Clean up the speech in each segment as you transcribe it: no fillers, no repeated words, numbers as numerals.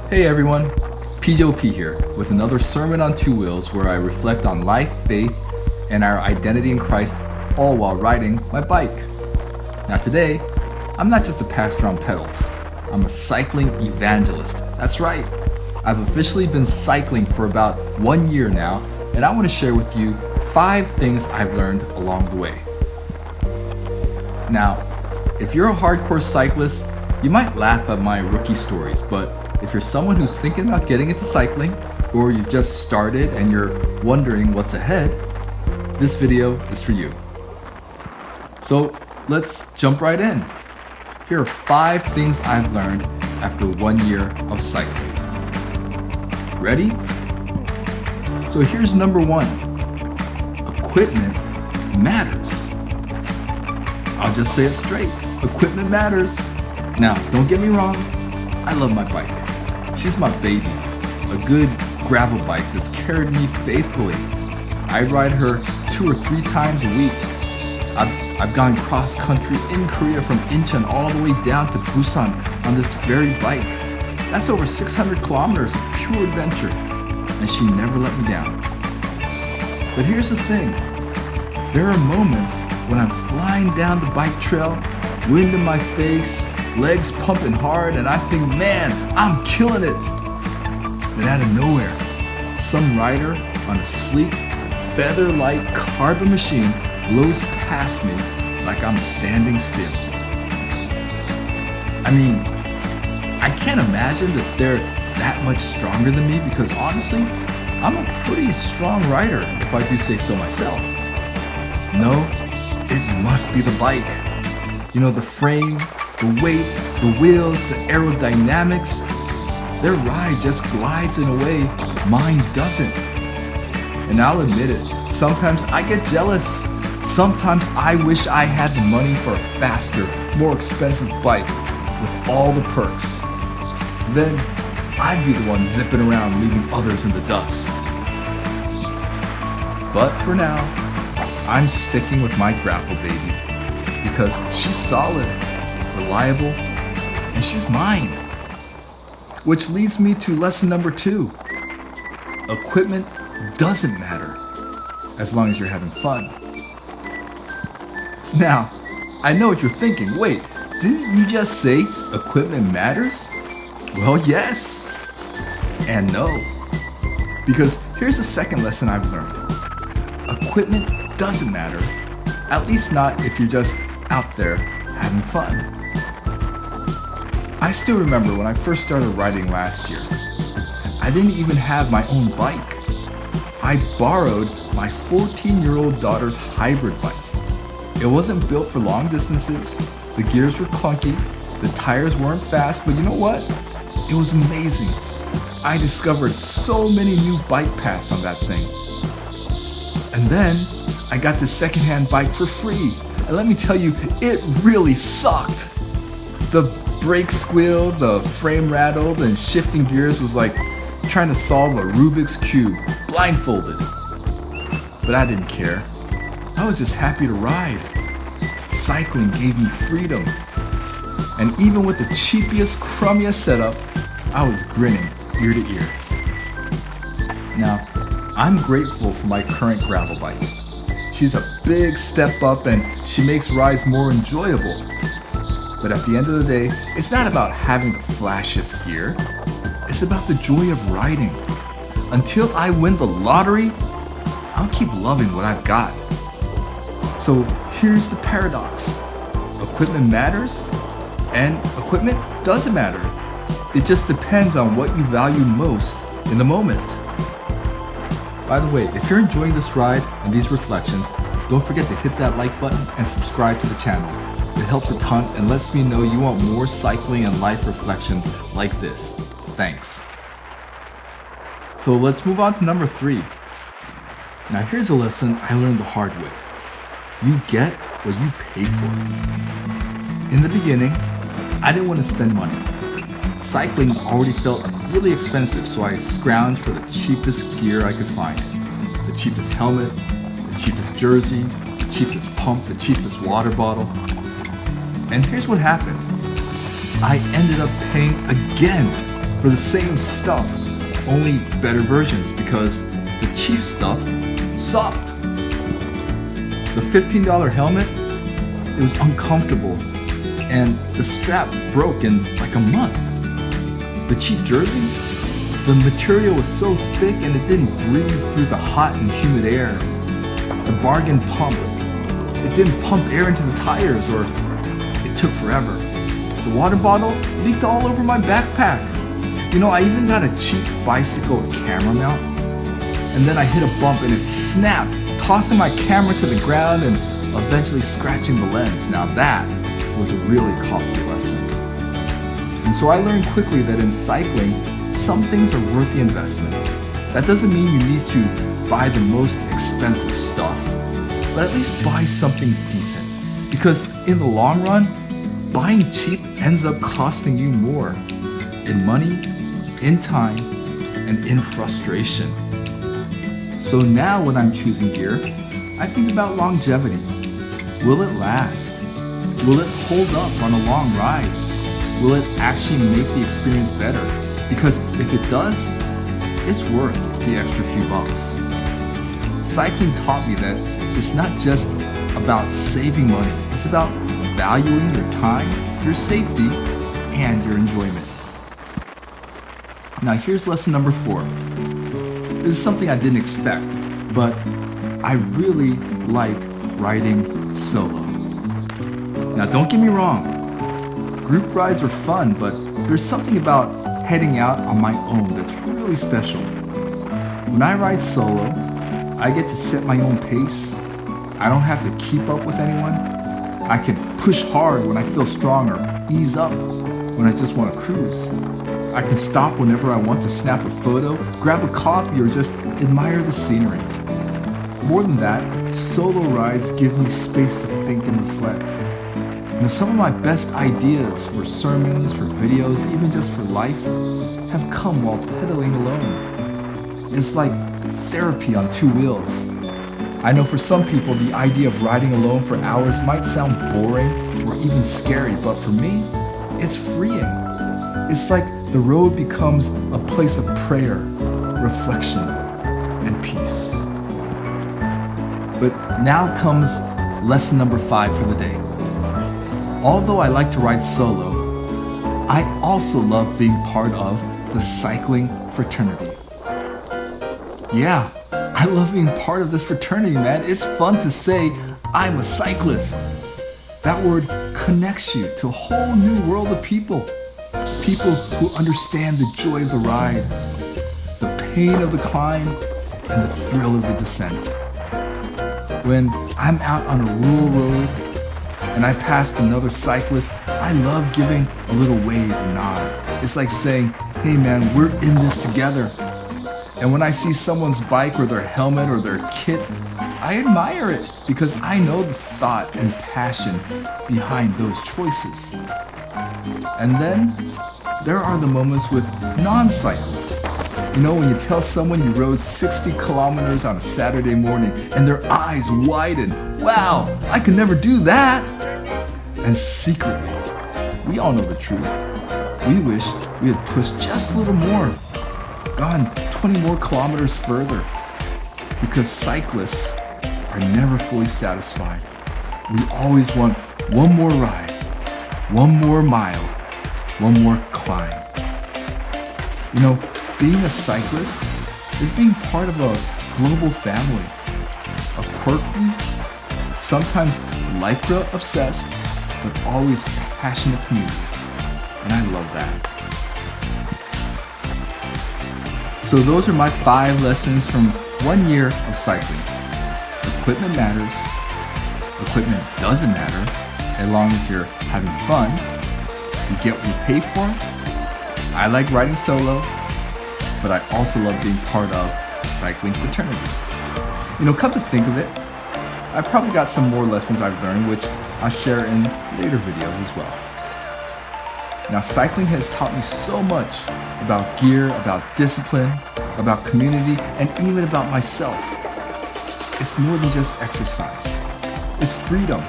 Hey everyone, PJOP here with another Sermon on Two Wheels where I reflect on life, faith, and our identity in Christ, all while riding my bike. Now today, I'm not just a pastor on pedals, I'm a cycling evangelist. That's right, I've officially been cycling for about 1 year now, and I want to share with you 5 things I've learned along the way. Now, if you're a hardcore cyclist, you might laugh at my rookie stories, but if you're someone who's thinking about getting into cycling, or you just started and you're wondering what's ahead, this video is for you. So let's jump right in. Here are 5 things I've learned after 1 year of cycling. Ready? So here's number 1. Equipment matters. I'll just say it straight. Equipment matters. Now, don't get me wrong. I love my bike. She's my baby. A good gravel bike that's carried me faithfully. I ride her 2 or 3 times a week. I've gone cross country in Korea from Incheon all the way down to Busan on this very bike. That's over 600 kilometers of pure adventure, and she never let me down. But here's the thing. There are moments when I'm flying down the bike trail, wind in my face, legs pumping hard, and I think, man, I'm killing it. Then out of nowhere, some rider on a sleek, feather-light carbon machine blows past me like I'm standing still. I mean, I can't imagine that they're that much stronger than me because honestly, I'm a pretty strong rider if I do say so myself. No, it must be the bike. You know, the frame, the weight, the wheels, the aerodynamics. Their ride just glides in a way mine doesn't. And I'll admit it, sometimes I get jealous. Sometimes I wish I had the money for a faster, more expensive bike with all the perks. Then I'd be the one zipping around leaving others in the dust. But for now, I'm sticking with my gravel baby because she's solid, reliable, and she's mine. Which leads me to lesson number 2. Equipment doesn't matter as long as you're having fun. Now, I know what you're thinking. Wait, didn't you just say equipment matters? Well, yes and no. Because here's the second lesson I've learned. Equipment doesn't matter, at least not if you're just out there having fun. I still remember when I first started riding last year. I didn't even have my own bike. I borrowed my 14-year-old daughter's hybrid bike. It wasn't built for long distances, the gears were clunky, the tires weren't fast, but you know what? It was amazing. I discovered so many new bike paths on that thing. And then I got this secondhand bike for free. And let me tell you, it really sucked. The brakes squealed, the frame rattled, and shifting gears was like trying to solve a Rubik's Cube, blindfolded. But I didn't care. I was just happy to ride. Cycling gave me freedom. And even with the cheapest, crummiest setup, I was grinning ear to ear. Now, I'm grateful for my current gravel bike. She's a big step up and she makes rides more enjoyable. But at the end of the day, it's not about having the flashiest gear. It's about the joy of riding. Until I win the lottery, I'll keep loving what I've got. So here's the paradox. Equipment matters and equipment doesn't matter. It just depends on what you value most in the moment. By the way, if you're enjoying this ride and these reflections, don't forget to hit that like button and subscribe to the channel. It helps a ton and lets me know you want more cycling and life reflections like this. Thanks. So let's move on to number 3. Now here's a lesson I learned the hard way. You get what you pay for. In the beginning, I didn't want to spend money. Cycling already felt really expensive, so I scrounged for the cheapest gear I could find. The cheapest helmet, the cheapest jersey, the cheapest pump, the cheapest water bottle. And here's what happened. I ended up paying again for the same stuff, only better versions because the cheap stuff sucked. The $15 helmet, it was uncomfortable and the strap broke in like a month. The cheap jersey, the material was so thick and it didn't breathe through the hot and humid air. The bargain pump, it didn't pump air into the tires, or it took forever. The water bottle leaked all over my backpack. You know, I even got a cheap bicycle camera mount, and then I hit a bump and it snapped, tossing my camera to the ground and eventually scratching the lens. Now that was a really costly lesson. And so I learned quickly that in cycling, some things are worth the investment. That doesn't mean you need to buy the most expensive stuff, but at least buy something decent. Because in the long run, buying cheap ends up costing you more in money, in time, and in frustration. So now when I'm choosing gear, I think about longevity. Will it last? Will it hold up on a long ride? Will it actually make the experience better? Because if it does, it's worth the extra few bucks. Cycling taught me that it's not just about saving money, it's about valuing your time, your safety, and your enjoyment. Now here's lesson number 4. This is something I didn't expect, but I really like riding solo. Now don't get me wrong, group rides are fun, but there's something about heading out on my own that's really special. When I ride solo, I get to set my own pace. I don't have to keep up with anyone. I can push hard when I feel strong or ease up when I just want to cruise. I can stop whenever I want to snap a photo, grab a coffee, or just admire the scenery. More than that, solo rides give me space to think and reflect. Now, some of my best ideas for sermons, for videos, even just for life, have come while pedaling alone. It's like therapy on 2 wheels. I know for some people, the idea of riding alone for hours might sound boring or even scary, but for me, it's freeing. It's like the road becomes a place of prayer, reflection, and peace. But now comes lesson number 5 for the day. Although I like to ride solo, I also love being part of the cycling fraternity. Yeah, I love being part of this fraternity, man. It's fun to say, I'm a cyclist. That word connects you to a whole new world of people. People who understand the joy of the ride, the pain of the climb, and the thrill of the descent. When I'm out on a rural road and I pass another cyclist, I love giving a little wave and nod. It's like saying, hey man, we're in this together. And when I see someone's bike or their helmet or their kit, I admire it because I know the thought and passion behind those choices. And then there are the moments with non-cyclists. You know, when you tell someone you rode 60 kilometers on a Saturday morning and their eyes widen, wow, I could never do that. And secretly, we all know the truth. We wish we had pushed just a little more, gone 20 more kilometers further, because cyclists are never fully satisfied. We always want one more ride, one more mile, one more climb. You know, being a cyclist is being part of a global family, a quirky, sometimes lycra obsessed, but always passionate community. And I love that. So those are my 5 lessons from 1 year of cycling. Equipment matters. Equipment doesn't matter as long as you're having fun. You get what you pay for. I like riding solo, but I also love being part of the cycling fraternity. You know, come to think of it, I probably got some more lessons I've learned, which I'll share in later videos as well. Now, cycling has taught me so much about gear, about discipline, about community, and even about myself. It's more than just exercise. It's freedom,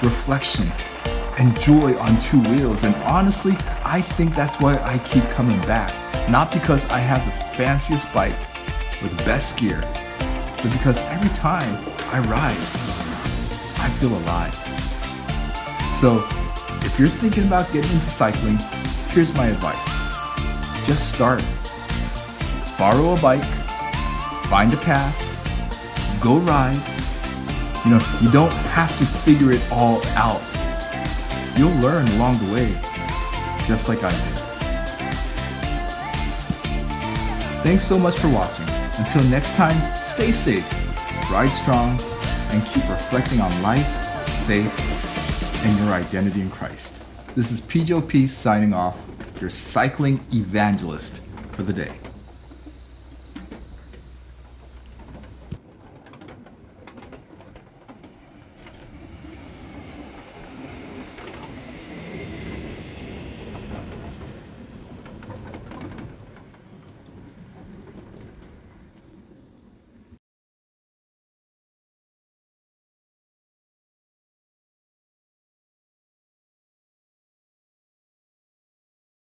reflection, and joy on 2 wheels. And honestly, I think that's why I keep coming back. Not because I have the fanciest bike or the best gear, but because every time I ride, I feel alive. So, if you're thinking about getting into cycling, here's my advice. Just start. Borrow a bike, find a path, go ride. You don't have to figure it all out. You'll learn along the way, just like I did. Thanks so much for watching. Until next time, stay safe, ride strong, and keep reflecting on life, faith, and your identity in Christ. This is PJOP signing off, your cycling evangelist for the day.